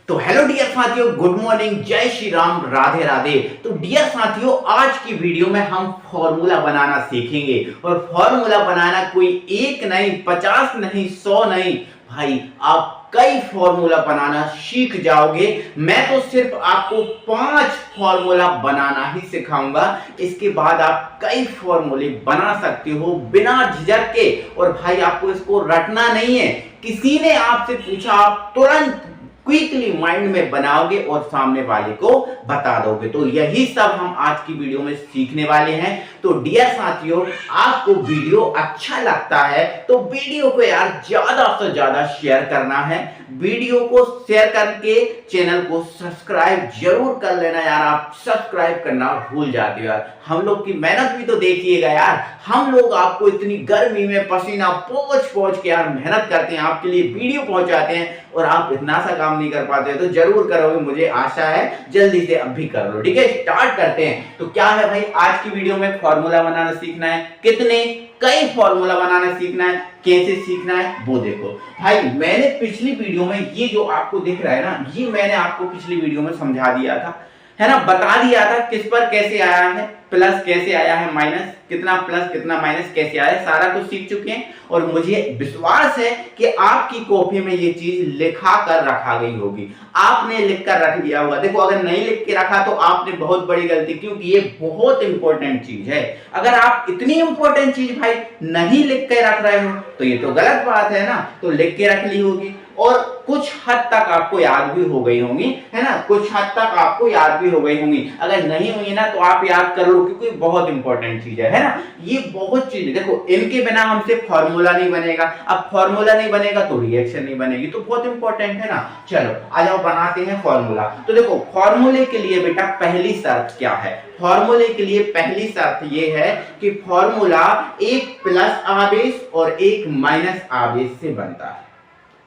तो hello dear साथियों, good morning, जय श्री राम, राधे राधे। तो डियर साथियों, आज की वीडियो में हम फॉर्मूला बनाना सीखेंगे। और फॉर्मूला बनाना कोई एक नहीं, 50 नहीं, 100 नहीं भाई, आप कई फॉर्मूला बनाना सीख जाओगे। मैं तो सिर्फ आपको 5 फॉर्मूला बनाना ही सिखाऊंगा। इसके बाद आप कई फॉर्मूले बना सकते हो बिना झिझक के। और भाई आपको इसको रटना नहीं है, किसी ने आपसे पूछा आप तुरंत क्विकली माइंड में बनाओगे और सामने वाले को बता दोगे। तो यही सब हम आज की वीडियो में सीखने वाले हैं। तो डियर साथियों, आपको वीडियो अच्छा लगता है तो वीडियो को यार ज्यादा से ज्यादा शेयर करना है। वीडियो को शेयर करके चैनल को सब्सक्राइब जरूर कर लेना यार। आप सब्सक्राइब करना भूल जाते हो यार। हम लोग की मेहनत भी तो देखिएगा यार। हम लोग आपको इतनी गर्मी में पसीना पोंछ के यार मेहनत करते हैं, आपके लिए वीडियो पहुंचाते हैं, और आप इतना सा काम नहीं कर पाते हो। तो जरूर करोगे, मुझे आशा है। जल्दी से अब भी कर लो, ठीक है। स्टार्ट करते हैं। तो क्या है भाई, आज की वीडियो में फॉर्मूला बनाना सीखना है। कितने कई फॉर्मूला बनाना सीखना है। कैसे सीखना है वो देखो भाई। मैंने पिछली वीडियो में ये जो आपको दिख रहा है ना, ये मैंने आपको पिछली वीडियो में समझा दिया था, है ना, बता दिया था किस पर कैसे आया है, प्लस कैसे आया है, माइनस कितना, प्लस कितना, माइनस कैसे आया है, सारा कुछ सीख चुके हैं। और मुझे विश्वास है कि आपकी कॉपी में ये चीज लिखा कर रखा गई होगी, आपने लिख कर रख दिया होगा। देखो, अगर नहीं लिख के रखा तो आपने बहुत बड़ी गलती, क्योंकि ये बहुत इंपॉर्टेंट चीज है। अगर आप इतनी इंपॉर्टेंट चीज भाई नहीं लिख के रख रहे हो तो ये तो गलत बात है ना। तो लिख के रख ली होगी और कुछ हद तक आपको याद भी हो गई होंगी, है ना, कुछ हद तक आपको याद भी हो गई होंगी। अगर नहीं हुई ना तो आप याद कर लो, क्योंकि बहुत इंपॉर्टेंट चीज है ना। ये बहुत चीज, देखो इनके बिना हमसे फॉर्मूला नहीं बनेगा। अब फॉर्मूला नहीं बनेगा तो रिएक्शन नहीं बनेगी, तो बहुत इंपॉर्टेंट है ना। चलो आ जाओ, बनाते हैं फॉर्मूला। तो देखो, फॉर्मूले के लिए बेटा पहली शर्त क्या है। फॉर्मूले के लिए पहली शर्त ये है कि फॉर्मूला एक प्लस आवेश और एक माइनस आवेश से बनता है।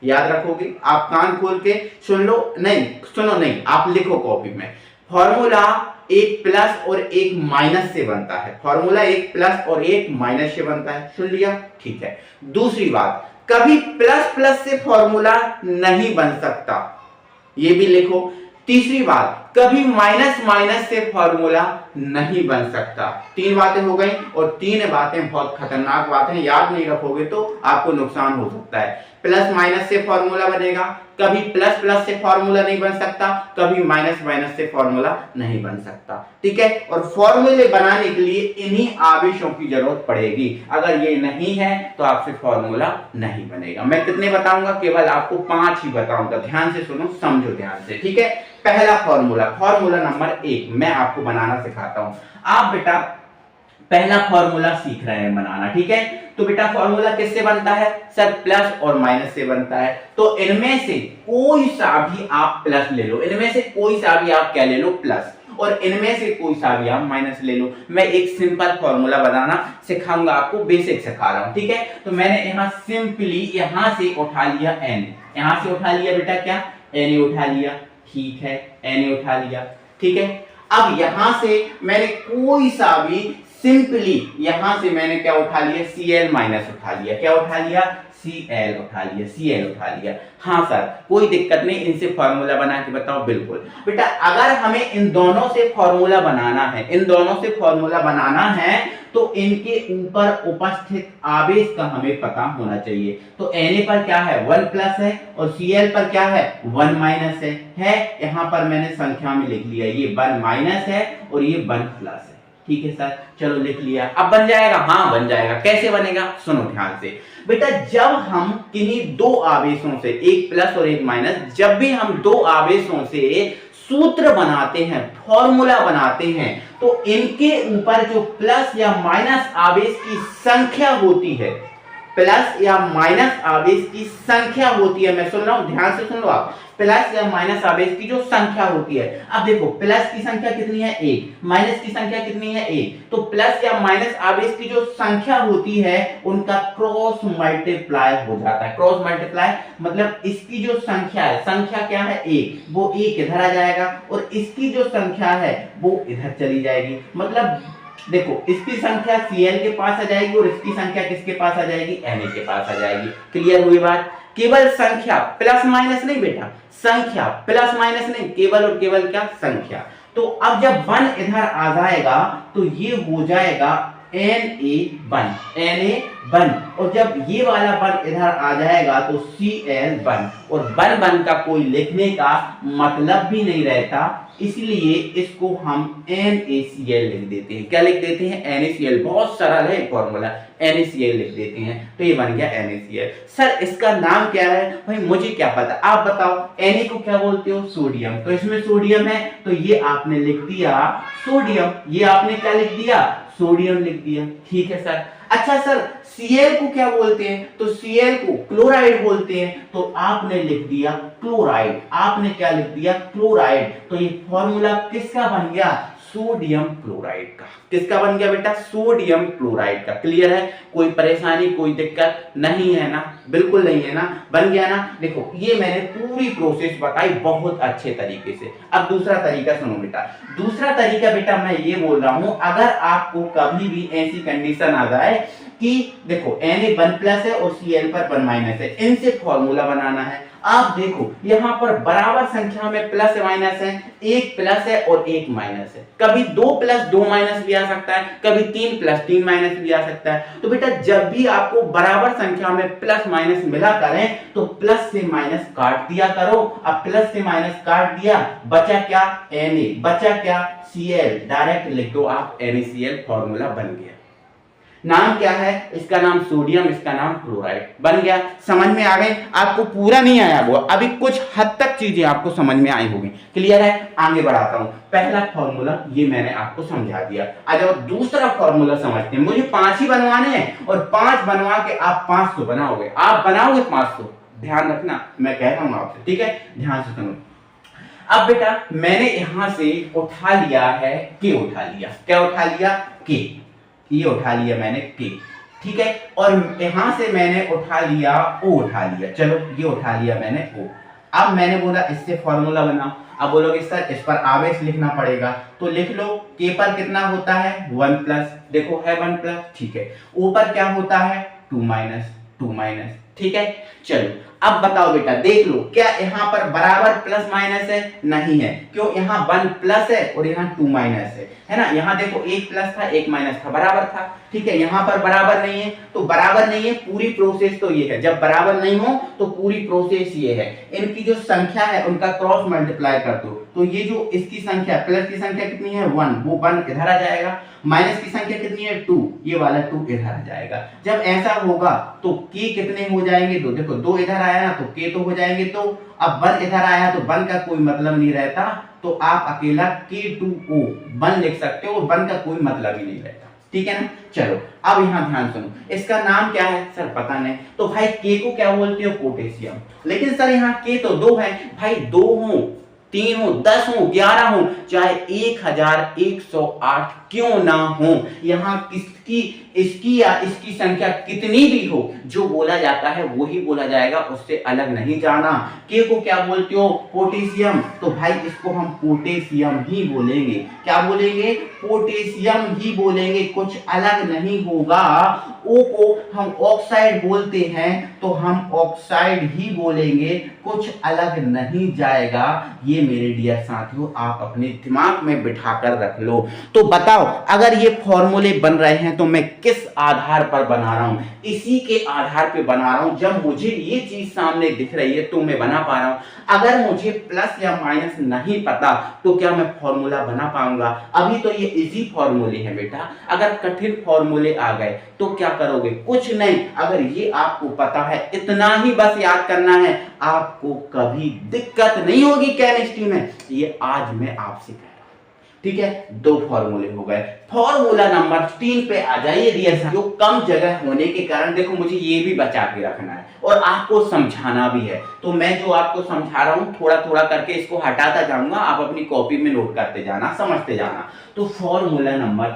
याद रखोगे, आप कान खोल के सुन लो, नहीं सुनो नहीं, आप लिखो कॉपी में। फॉर्मूला एक प्लस और एक माइनस से बनता है। फॉर्मूला एक प्लस और एक माइनस से बनता है, सुन लिया, ठीक है। दूसरी बात, कभी प्लस प्लस से फॉर्मूला नहीं बन सकता, ये भी लिखो। तीसरी बात, कभी माइनस माइनस से फॉर्मूला नहीं बन सकता। 3 बातें हो गई, और 3 बातें बहुत खतरनाक बातें, याद नहीं रखोगे तो आपको नुकसान हो सकता है। प्लस माइनस से फॉर्मूला बनेगा, कभी प्लस प्लस से फॉर्मूला नहीं बन सकता, कभी माइनस माइनस से फॉर्मूला नहीं बन सकता, ठीक है। और फॉर्मूले बनाने के लिए इन्हीं आवेशों की जरूरत पड़ेगी। अगर ये नहीं है तो आपसे फॉर्मूला नहीं बनेगा। मैं कितने बताऊंगा, केवल आपको 5 ही बताऊंगा। ध्यान से सुनो, समझो ध्यान से, ठीक है। पहला फॉर्मूला, फॉर्मूला नंबर 1 मैं आपको बनाना सिखाता हूं। आप बेटा पहला फॉर्मूला सीख रहे हैं बनाना, ठीक है। तो बेटा फॉर्मूला किससे बनता है सर? प्लस और माइनस से बनता है। तो इनमें से कोई सा भी आप प्लस ले लो, इनमें से कोई सा भी आप क्या ले लो, प्लस, और इनमें से कोई सा भी आप माइनस ले लो। मैं एक सिंपल फॉर्मूला बनाना सिखाऊंगा आपको, बेसिक सिखा रहा हूं, ठीक है। तो मैंने यहां सिंपली यहां से उठा लिया n, यहां से उठा लिया बेटा क्या, n उठा लिया, ठीक है, n उठा लिया, ठीक है। अब यहां से मैंने कोई सा भी सिंपली यहां से मैंने क्या उठा लिया, Cl माइनस उठा लिया। क्या उठा लिया? Cl उठा लिया, Cl उठा लिया। हाँ सर, कोई दिक्कत नहीं, इनसे फॉर्मूला बना के बताओ। बिल्कुल बेटा, अगर हमें इन दोनों से फॉर्मूला बनाना है, इन दोनों से फॉर्मूला बनाना है तो इनके ऊपर उपस्थित आवेश का हमें पता होना चाहिए। तो Na पर क्या है, 1 प्लस है, और Cl पर क्या है, 1 माइनस है। यहाँ पर मैंने संख्या में लिख लिया, ये 1 माइनस है और ये 1 प्लस है, ठीक है सर। चलो लिख लिया, अब बन जाएगा? हाँ बन जाएगा। कैसे बनेगा, सुनो ध्यान से बेटा। जब हम किन्हीं 2 आवेशों से, एक प्लस और एक माइनस, जब भी हम 2 आवेशों से सूत्र बनाते हैं, फॉर्मूला बनाते हैं, तो इनके ऊपर जो प्लस या माइनस आवेश की संख्या होती है, प्लस या माइनस आवेश की संख्या होती है, मैं सुन रहा हूं, ध्यान से सुन लो आप, प्लस या माइनस आवेश की जो संख्या होती है। अब देखो, प्लस की संख्या कितनी है, 1, माइनस की संख्या कितनी है, 1। तो प्लस या माइनस आवेश की जो संख्या होती है उनका क्रॉस मल्टीप्लाई हो जाता है। क्रॉस मल्टीप्लाई मतलब इसकी जो संख्या है, संख्या क्या है, 1, वो 1 इधर आ जाएगा, और इसकी जो संख्या है वो इधर चली जाएगी। मतलब देखो, इसकी संख्या Cl के पास आ जाएगी और इसकी संख्या किसके पास आ जाएगी, Na के पास आ जाएगी। क्लियर हुई बात? केवल संख्या, प्लस माइनस नहीं बेटा, संख्या, प्लस माइनस नहीं, केवल और केवल क्या, संख्या। तो अब जब 1 इधर आ जाएगा तो ये हो जाएगा Na1, Na1, और जब ये वाला 1 इधर आ जाएगा तो Cl1, और 1 का कोई लिखने का मतलब भी नहीं रहता, इसलिए इसको हम NaCl लिख देते हैं। क्या लिख देते हैं, NaCl। बहुत सरल है फॉर्मूला, NaCl लिख देते हैं, तो ये बन गया NaCl। सर इसका नाम क्या है, भाई मुझे क्या पता, आप बताओ। Na को क्या बोलते हो, सोडियम, तो इसमें सोडियम है तो ये आपने लिख दिया सोडियम, ये आपने क्या लिख दिया, सोडियम लिख दिया, ठीक है सर। अच्छा सर Cl को क्या बोलते हैं, तो Cl को क्लोराइड बोलते हैं, तो आपने लिख दिया क्लोराइड, आपने क्या लिख दिया, क्लोराइड। तो ये फॉर्मूला किसका बन गया, सोडियम क्लोराइड का। किसका बन गया बेटा, सोडियम क्लोराइड का। क्लियर है, कोई परेशानी कोई दिक्कत नहीं है ना, बिल्कुल नहीं है ना, बन गया ना। देखो ये मैंने पूरी प्रोसेस बताई बहुत अच्छे तरीके से। अब दूसरा तरीका सुनो बेटा, दूसरा तरीका बेटा मैं ये बोल रहा हूं, अगर आपको कभी भी ऐसी कंडीशन आ जाए कि देखो Na1+ है और Cl पर 1- है, इनसे फॉर्मूला बनाना है। आप देखो यहां पर बराबर संख्या में प्लस माइनस है, एक प्लस है और एक माइनस है, कभी 2+ 2 माइनस भी आ सकता है, कभी 3+ 3 माइनस भी आ सकता है। तो बेटा जब भी आपको बराबर संख्या में प्लस माइनस मिला करें तो प्लस से माइनस काट दिया करो। अब प्लस से माइनस काट दिया, बचा क्या, Na, बचा क्या, Cl, डायरेक्ट लिख दो आप NaCl, फॉर्मूला बन गया। नाम क्या है, इसका नाम सोडियम, इसका नाम क्लोराइड, बन गया। समझ में आ गए, आपको पूरा नहीं आया वो, अभी कुछ हद तक चीजें आपको समझ में आई होगी। क्लियर है, आगे बढ़ाता हूं। पहला फॉर्मूला ये मैंने आपको समझा दिया, आ जाओ दूसरा फॉर्मूला समझते हैं। मुझे 5 ही बनवाने हैं और 5 बनवा के आप 500 बनाओगे, आप बनाओगे 500, ध्यान रखना मैं कह रहा हूं आपसे, ठीक है, ध्यान से सुनो। अब बेटा मैंने यहां से उठा लिया है के, उठा लिया, क्या उठा लिया, के, ये उठा लिया मैंने के, ठीक है, और यहां से मैंने उठा लिया ओ, उठा लिया, चलो ये उठा लिया मैंने ओ। अब मैंने बोला इससे फॉर्मूला बनाओ। अब बोलोगे सर इस पर आवेश लिखना पड़ेगा, तो लिख लो, के पर कितना होता है 1+, देखो है 1+, ठीक है, ओ पर क्या होता है 2-, ठीक है। चलो अब बताओ बेटा, देख लो क्या यहाँ पर बराबर प्लस माइनस है, नहीं है, क्यों, यहाँ 1+ है और यहाँ 2- है ना। यहाँ देखो एक प्लस था एक माइनस था, बराबर था, ठीक है। यहाँ पर बराबर नहीं है, तो बराबर नहीं है, पूरी प्रोसेस तो ये है, जब बराबर नहीं हो तो पूरी प्रोसेस ये है, इनकी जो संख्या है उनका क्रॉस मल्टीप्लाई कर दो, तो ये जो इसकी संख्या, प्लस की संख्या कितनी है 1, वो 1 इधर आ जाएगा, माइनस की संख्या कितनी है 2, ये वाला 2 इधर आ जाएगा। जब ऐसा होगा तो के कितने हो जाएंगे, 2, देखो 2 इधर आया ना तो के तो हो जाएंगे, तो अब 1 इधर आया तो 1 का कोई मतलब नहीं रहता, तो आप अकेला K2O 1 लिख सकते हो, 1 का कोई मतलब ही नहीं रहता, ठीक है ना। चलो अब यहाँ ध्यान सुनो, इसका नाम क्या है सर पता नहीं, तो भाई के को क्या बोलते हो, पोटेशियम। लेकिन सर यहाँ के तो 2 है, भाई 2 हो 3 हो 10 हो 11 हो, चाहे 1108 क्यों ना हो, यहाँ किसकी, इसकी या इसकी संख्या कितनी भी हो, जो बोला जाता है वही बोला जाएगा, उससे अलग नहीं जाना। के को क्या बोलते हो, पोटेशियम, तो भाई इसको हम पोटेशियम ही बोलेंगे, क्या बोलेंगे, पोटेशियम ही बोलेंगे, कुछ अलग नहीं होगा। ओ को हम ऑक्साइड बोलते हैं तो हम ऑक्साइड ही बोलेंगे, कुछ अलग नहीं जाएगा। ये मेरे डियर साथियों आप अपने दिमाग में बिठा कर रख लो। तो बताओ अगर ये फॉर्मूले बन रहे हैं तो मैं किस आधार पर बना रहा हूं, इसी के आधार पे बना रहा हूं। जब मुझे ये चीज सामने दिख रही है तो मैं बना पा रहा हूं। अगर मुझे प्लस या माइनस नहीं पता तो क्या मैं फॉर्मूला बना पाऊंगा? अभी तो ये इजी फॉर्मूले हैं बेटा, अगर कठिन फॉर्मूले आ गए तो क्या करोगे? कुछ नहीं। अगर ये आपको पता है, इतना ही बस याद करना है, आपको कभी दिक्कत नहीं होगी केमिस्ट्री में। ये आज मैं आपसे कह रहा हूं, ठीक है। 2 फॉर्मूले हो गए। फॉर्मूला नंबर 3 पे आ जाइए डियर साथियों। कम जगह होने के कारण देखो मुझे ये भी बचा के रखना है और आपको समझाना भी है, तो मैं जो आपको समझा रहा हूं थोड़ा थोड़ा करके इसको हटाता जाऊंगा, आप अपनी कॉपी में नोट करते जाना, समझते जाना। तो फॉर्मूला नंबर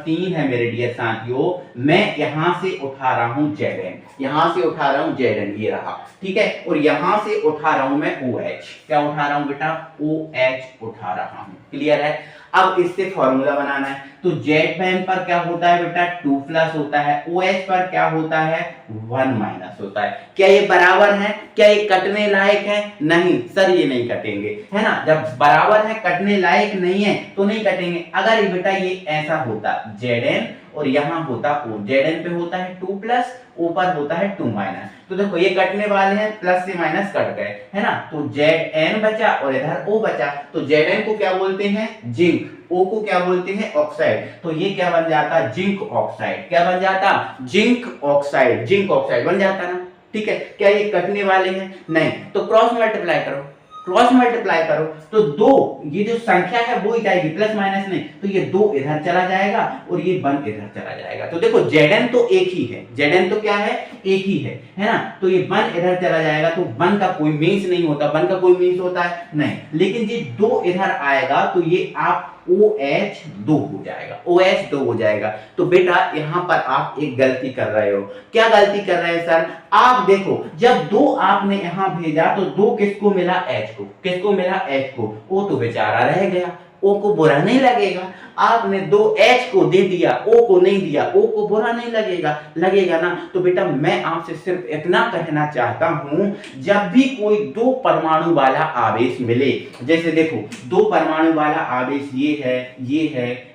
3 है मेरे डियर साथियों, मैं यहां से उठा रहा हूं Zn, यहां से उठा रहा हूं Zn, ये रहा, ठीक है। और यहां से उठा रहा हूं मैं OH, क्या उठा रहा हूं बेटा? OH उठा रहा हूं, क्लियर है। अब इससे फॉर्मूला बनाना है, तो Z पर क्या होता है बेटा 2 प्लस होता है, OH पर क्या होता है 1 माइनस होता है। क्या ये बराबर है? क्या ये कटने लायक है? नहीं सर ये नहीं कटेंगे, है ना। जब बराबर है कटने लायक नहीं है तो नहीं कटेंगे। अगर ये बेटा ये ऐसा होता Zn और यहाँ होता O, Zn पे होता है 2 प्लस, O पर होता है 2 माइनस, तो देखो ये कटने वाले हैं, प्लस से माइनस कट गए, है ना। तो Zn बचा और इधर O बचा, तो Zn को क्या बोलते हैं जिंक, O को क्या बोलते हैं ऑक्साइड, तो ये क्या बन जाता जिंक ऑक्साइड। क्या बन जाता जिंक ऑक्साइड, जिंक ऑक्साइड बन जाता ना, ठीक है। क्या ये कटने वाले हैं? नहीं, तो क्रॉस मल्टीप्लाई करो, क्रॉस मल्टीप्लाई करो तो दो, ये जो संख्या है वो ही जाएगी, प्लस माइनस नहीं, तो ये 2 इधर चला जाएगा और ये 1 इधर चला जाएगा। तो देखो Zn तो एक ही है, Zn तो क्या है एक ही है ना। तो ये 1 इधर चला जाएगा, तो 1 का कोई मीन्स नहीं होता, 1 का कोई मीन्स होता है नहीं, लेकिन ये 2 इधर आएगा तो ये आप OH2 हो जाएगा, OH2 हो जाएगा। तो बेटा यहाँ पर आप एक गलती कर रहे हो। क्या गलती कर रहे हैं सर? आप देखो जब 2 आपने यहाँ भेजा तो 2 किसको मिला H को, किसको मिला H को, O तो बेचारा रह गया, O को बुरा नहीं लगेगा। आपने 2 H को दे दिया, O को नहीं दिया, O को बुरा नहीं लगेगा, लगेगा ना। तो बेटा मैं आपसे सिर्फ इतना कहना चाहता हूं, जब भी कोई 2 परमाणु वाला आवेश मिले, जैसे देखो 2 परमाणु वाला आवेश ये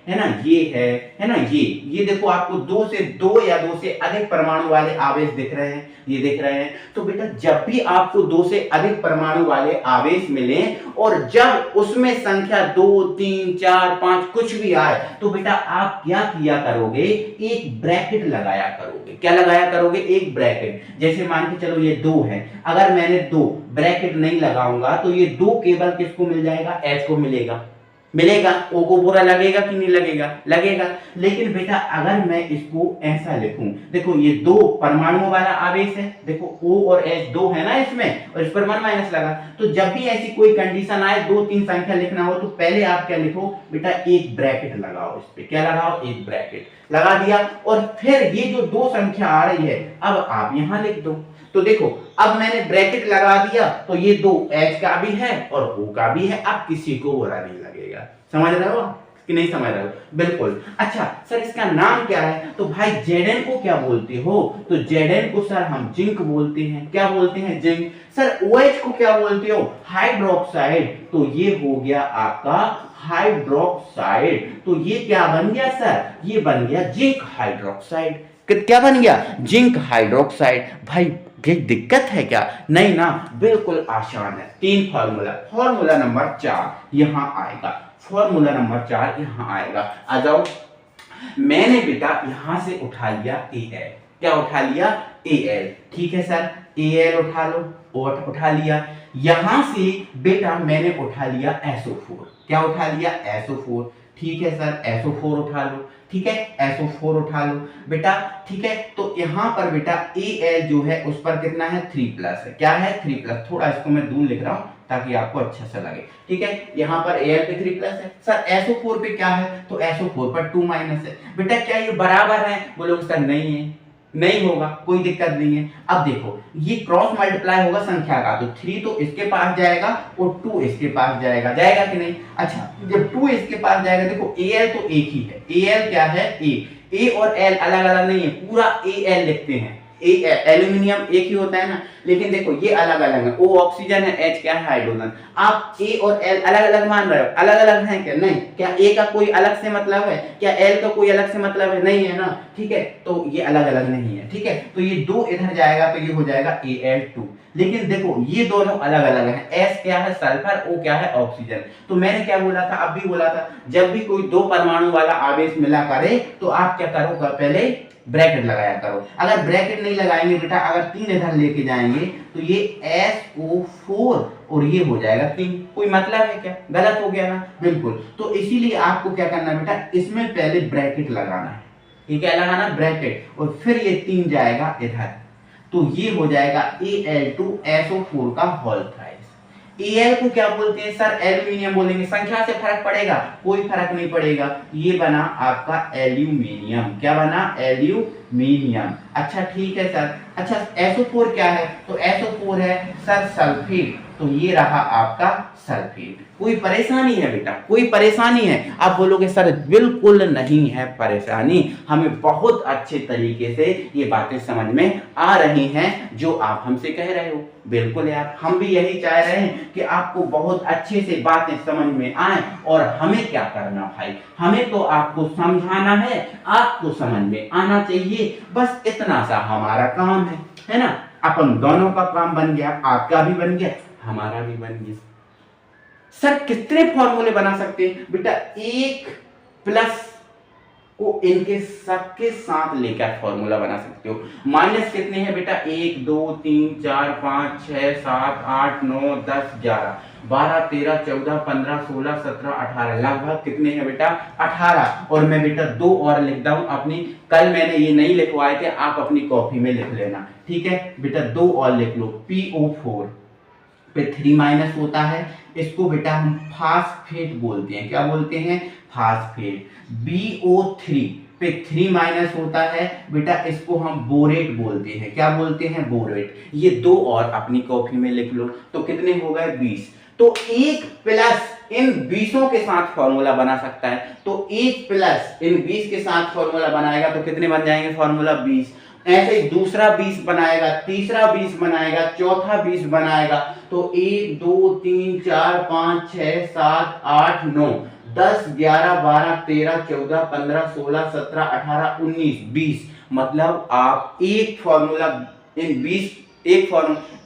है ना, ये है ना, ये देखो आपको 2 से 2 या 2 से अधिक परमाणु वाले आवेश दिख रहे हैं, ये दिख रहे हैं। तो बेटा जब भी आपको 2 से अधिक परमाणु वाले आवेश मिले और जब उसमें संख्या 2 3 4 5 कुछ भी आए, तो बेटा आप क्या किया करोगे, एक ब्रैकेट लगाया करोगे। क्या लगाया करोगे? एक ब्रैकेट। जैसे मान के चलो ये 2 है, अगर मैंने 2 ब्रैकेट नहीं लगाऊंगा तो ये 2 केवल किसको मिल जाएगा, H को मिलेगा, मिलेगा। O को बुरा लगेगा कि नहीं लगेगा, लगेगा। लेकिन बेटा अगर मैं इसको ऐसा लिखूं, देखो ये 2 परमाणुओं वाला आवेश है, देखो O और H 2 है ना इसमें, और इस पर 1 माइनस लगा, तो जब भी ऐसी कोई कंडीशन आए 2 3 संख्या लिखना हो तो पहले आप क्या लिखो बेटा, एक ब्रैकेट लगाओ, इस पे क्या लगाओ, एक ब्रैकेट लगा दिया, और फिर ये जो 2 संख्या आ रही है अब आप यहां लिख दो। तो देखो अब मैंने ब्रैकेट लगा दिया तो ये 2 H का भी है और O का भी है, अब किसी को बुरा नहीं लगेगा। समझ रहे हो कि नहीं समझ रहे हो? बिल्कुल। अच्छा सर इसका नाम क्या है? तो भाई Zn को क्या बोलते हो? तो Zn को सर हम जिंक बोलते हैं। क्या बोलते हैं? जिंक। सर OH को क्या बोलते हो? हाइड्रोक्साइड। तो ये हो गया आपका हाइड्रोक्साइड। तो ये क्या बन गया सर? ये बन गया जिंक हाइड्रोक्साइड। क्या बन गया? Zinc hydroxide. भाई ये दिक्कत है क्या? नहीं ना, बिल्कुल आसान है। 3 फॉर्मूला, फॉर्मूला नंबर 4 यहां आएगा, फॉर्मूला नंबर 4 यहां आएगा। आ जाओ, मैंने बेटा यहां से उठा लिया Al। क्या उठा लिया? Al। ठीक है सर, Al उठा लो, उठा लिया। यहां से बेटा मैंने उठा लिया SO4। क्या उठा लिया? SO4। ठीक है सर, SO4 उठा लो। ठीक है, SO4 उठा लो बेटा। ठीक है, तो यहां पर बेटा Al जो है उस पर कितना है? 3 प्लस है। क्या है? 3 प्लस। थोड़ा इसको मैं दूर लिख रहा हूं ताकि आपको अच्छा सा लगे। ठीक है, यहाँ पर Al पे 3 प्लस है। सर SO4 पे क्या है? तो SO4 पर 2 माइनस है। बेटा क्या ये बराबर है? बोलोगे सर नहीं है, नहीं होगा, कोई दिक्कत नहीं है। अब देखो ये क्रॉस मल्टीप्लाई होगा संख्या का, तो 3 तो इसके पास जाएगा और 2 इसके पास जाएगा, जाएगा कि नहीं? अच्छा जब 2 इसके पास जाएगा, देखो Al तो एक ही है। Al क्या है? A और L अलग अलग नहीं है, पूरा Al लिखते हैं। एल्यूमिनियम एक ही होता है ना, लेकिन देखो ये अलग अलग है। O ऑक्सीजन है, H क्या है? हाइड्रोजन। आप A और L अलग अलग मान रहे हो, अलग अलग हैं क्या? नहीं। क्या A का कोई अलग से मतलब है? क्या L का कोई अलग से मतलब है? नहीं है ना। ठीक है, तो ये अलग अलग नहीं है। ठीक है, तो ये 2 इधर जाएगा तो ये हो जाएगा Al2। लेकिन देखो ये दोनों अलग अलग हैं। S क्या है? सल्फर, O क्या है? ऑक्सीजन। तो मैंने क्या बोला था? अब भी बोला था, जब भी कोई 2 परमाणु वाला आवेश मिला करे तो आप क्या करो, पहले ब्रैकेट लगाया करो। अगर ब्रैकेट नहीं लगाएंगे बेटा, अगर 3 इधर लेके जाएंगे तो ये SO4 और ये हो जाएगा 3। कोई मतलब है क्या? गलत हो गया ना, बिल्कुल। तो इसीलिए आपको क्या करना है बेटा, इसमें पहले ब्रैकेट लगाना है। ये क्या लगाना? ब्रैकेट, और फिर ये 3 जाएगा इधर, तो ये हो जाएगा Al2SO4 का होल थ्राइस। Al को क्या बोलते हैं सर? एल्यूमिनियम बोलेंगे। संख्या से फर्क पड़ेगा? कोई फर्क नहीं पड़ेगा। ये बना आपका एल्यूमिनियम। क्या बना? एल्यूमिनियम। अच्छा ठीक है सर। अच्छा SO4 क्या है? तो SO4 है सर सल्फेट। तो ये रहा आपका सल्फेट। कोई परेशानी है बेटा? कोई परेशानी है? आप बोलोगे सर बिल्कुल नहीं है परेशानी, हमें बहुत अच्छे तरीके से ये बातें समझ में आ रही हैं जो आप हमसे कह रहे हो। बिल्कुल यार, हम भी यही चाह रहे हैं कि आपको बहुत अच्छे से बातें समझ में आए। और हमें क्या करना भाई, हमें तो आपको समझाना है, आपको समझ में आना चाहिए, बस इतना सा हमारा काम है ना। अपन दोनों का काम बन गया, आपका भी बन गया, हमारा भी बन गया। सर कितने फॉर्मूले बना सकते हैं बेटा? एक प्लस को इनके सबके साथ लेकर फॉर्मूला बना सकते हो। माइनस कितने हैं बेटा? 1 2 3 4 5 6 7 8 9 10 11 12 13 14 15 16 17 18, लगभग कितने हैं बेटा? 18। और मैं बेटा 2 और लिखता हूं अपनी, कल मैंने ये नहीं लिखवाए थे, आप अपनी कॉपी में लिख लेना, ठीक है बेटा? 2 और लिख लो। PO4 पे 3 माइनस होता है, इसको बेटा हम फास्फेट बोलते हैं। क्या बोलते हैं? फास्फेट। BO3 पे 3 माइनस होता है बेटा, इसको हम बोरेट बोलते हैं। क्या बोलते हैं? बोरेट। ये 2 और अपनी कॉपी में लिख लो, तो कितने हो गए? 20। तो 1 प्लस इन 20 के साथ फॉर्मूला बना सकता है, तो 1 प्लस इन 20 के साथ फॉर्मूला बनाएगा तो कितने बन जाएंगे फॉर्मूला? 20। ऐसे ही दूसरा 20 बनाएगा, तीसरा 20 बनाएगा, चौथा 20 बनाएगा, तो 1 2 3 4 5 6 7 8 9 10 11 12 13 14 15 16 17 18 19 20। मतलब आप एक फॉर्मूला इन 20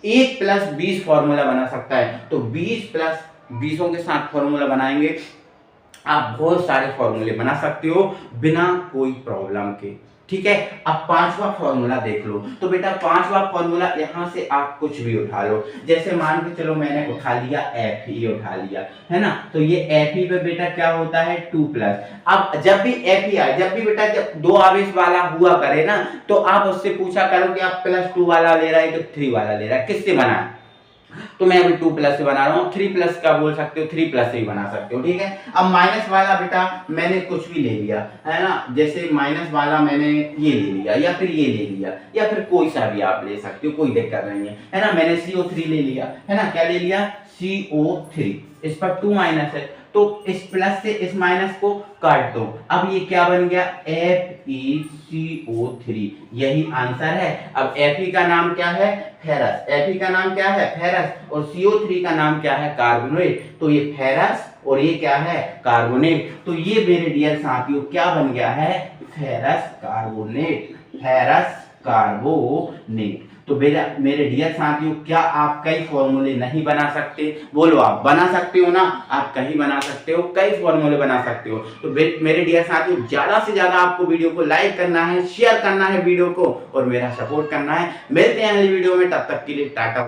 1 प्लस 20 फॉर्मूला बना सकता है। तो 20 प्लस 20 के साथ फॉर्मूला बनाएंगे, आप बहुत सारे फॉर्मूले बना सकते हो बिना कोई प्रॉब्लम के, ठीक है। अब 5वां फॉर्मूला देख लो। तो बेटा 5वां फॉर्मूला यहां से आप कुछ भी उठा लो, जैसे मान के चलो मैंने उठा लिया Fe, उठा लिया है ना, तो ये Fe पे बेटा क्या होता है? 2 प्लस। अब जब भी Fe आए, जब भी बेटा जब 2 आवेश वाला हुआ करे ना, तो आप उससे पूछा करो कि आप +2 वाला ले रहा है तो 3 वाला ले रहा है, किससे बना है? तो मैं अभी 2 प्लस से बना रहा हूँ, 3 प्लस का बोल सकते हो, 3 प्लस से ही बना सकते हो, ठीक है। अब माइनस वाला बेटा मैंने कुछ भी ले लिया है ना, जैसे माइनस वाला मैंने ये ले लिया या फिर ये ले लिया या फिर कोई सा भी आप ले सकते हो, कोई दिक्कत नहीं है ना। मैंने CO3 ले लिया है ना, क्या ले लिया? CO3। इस पर 2 माइनस है, तो इस प्लस से इस माइनस को काट दो। अब ये क्या बन गया? FeCO3, यही आंसर है। अब Fe का नाम क्या है? फेरस। Fe का नाम क्या है? फेरस। और CO3 का नाम क्या है? कार्बोनेट। तो ये फेरस और ये क्या है? कार्बोनेट। तो ये मेरे डियर साथियों क्या बन गया है? Ferrous carbonate. Ferrous carbonate. तो मेरे डियर साथियों, क्या आप कई फॉर्मूले नहीं बना सकते? बोलो, आप बना सकते हो ना? आप कहीं बना सकते हो, कई फॉर्मूले बना सकते हो। तो मेरे डियर साथियों, ज्यादा से ज्यादा आपको वीडियो को लाइक करना है, शेयर करना है वीडियो को, और मेरा सपोर्ट करना है। मिलते हैं अगली वीडियो में, तब तक के लिए टाटा।